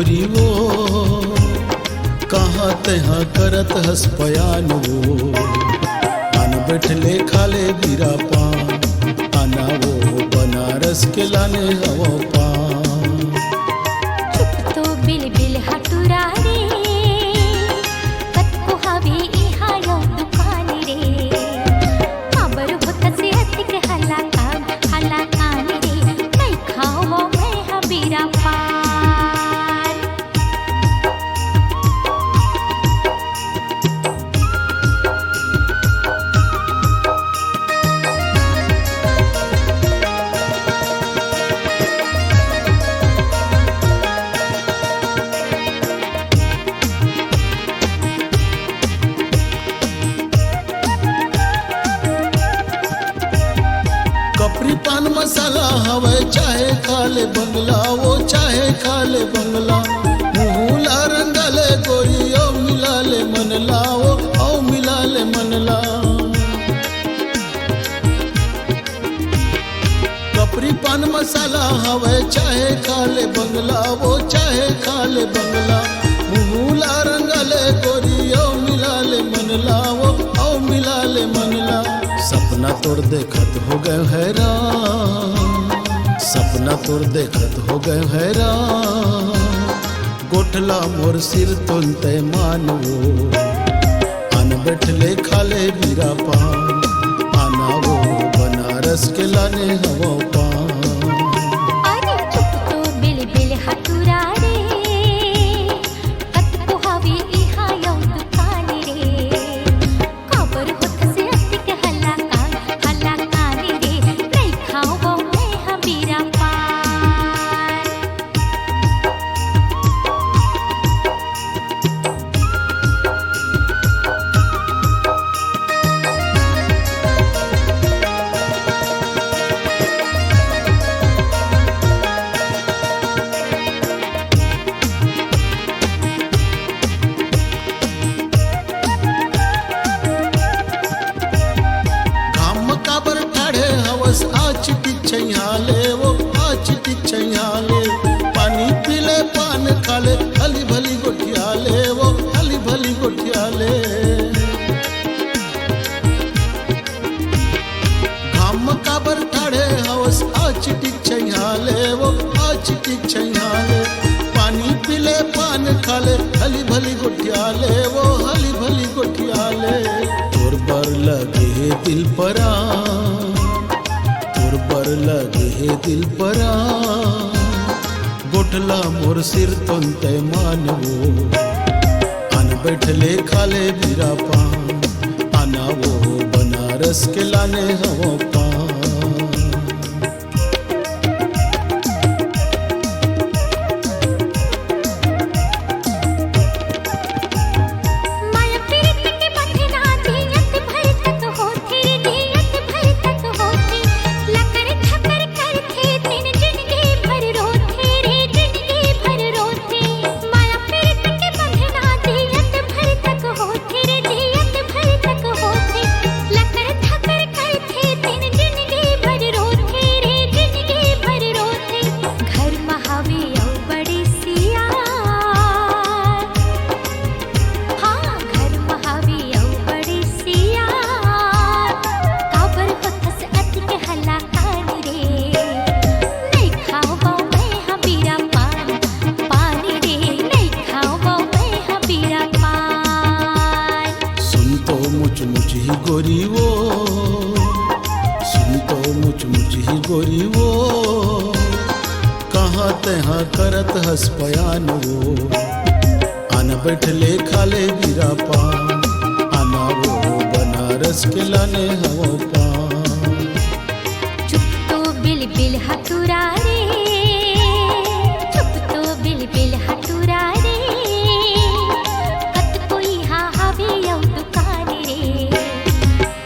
गोरी वो कहाँ तहाँ करत हस पयान वो आन बैठले खाले बीरा पान आना वो बनारस के लाने हवा पान। चुप तो बिल बिल हटुरा रे कत को हवे इहा यो दुकान रे खबर होत से अतिक हला कान रे नहीं खाओ मैं हबीरा पान। कपरी पान मसाला हवे चाहे खाले बंगला वो चाहे खाले बंगला मुहला रंगले गोरी ओ मिलाले मनला ओ मिलाले मनला। कपरी पान मसाला हवे चाहे खाले बंगला वो चाहे खाले बंगला मुहला रंगले गोरी ओ मिलाले मनला ओ मिलाले मनला। सपना तोड़ देखत हो गए हैरान सपना तोड़ देखत हो गए हैरान गोठला मोर सिर तुलते मानो आन बैठले खाले बीरा पान आना वो बनारस के लाने हवा पान। अरे चुप तो बिल बिल हटुरा रे कत को हवे इहा यो दुकान रे खबर होत से अतिक हला कान रे नहीं खाओ मैं हबीरा पान। घाम काबर ठाड़े हवस आचिटी छैयाले वो आचिटी छैयाले पानी पीले पान खाले हली भली गोठियाले वो हली भली गोठियाले। घाम काबर ठाड़े हवस आचिटी छैयाले वो आचिटी छैयाले पानी पीले पान खाले हली भली गोठियाले वो हली भली गोठियाले। तोर बर लगे दिल परा तोर बर लगे दिल परा गोठला मोर सिर तुलते मानवो आन बैठले खाले बीरा पान आना वो बनारस के लाने हवा पान। माया प्रीत के बंधना जियत भर तक होती रे जियत भर तक होती लकर ठकर करथे दिन जिंदगी भर रोथे रे जिंदगी भर रोथे। माया प्रीत के बंधना जियत भर तक होती रे जियत भर तक होती लकर ठकर करथे दिन जिंदगी भर रोथे रे जिंदगी भर रोथे। घर महावे औ बड़ी सिया हाँ घर महावी औ बड़ी सिया काबर होत से अतिक हला कान रे नहीं खाओ मैं हबीरा पान रे नहीं खाओ मैं हबीरा पान। सुन तो मुझ ही गोरी वो सुन तो मुझ ही गोरी वो कहाँ तहाँ करत हस पयान वो आन बैठले खाले बीरा पान आना वो बनारस के लाने हवा पान। चुप तो बिल बिल हटुरा रे चुप तो बिल बिल हटुरा रे कत कोई हा हवे यो दुकान रे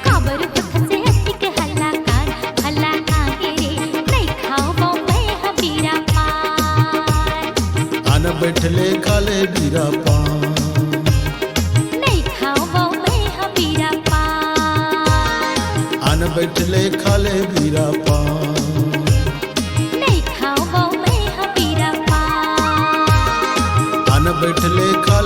खबर होत से अतिक हला कान रे नहीं खाओ मैं हबीरा पान। आन बैठले खाले बीरा पान नहीं खाओ मैं हबीरा पान। आन बैठले खाले बीरा पान नहीं खाओ मैं हबीरा पान। बैठले खाली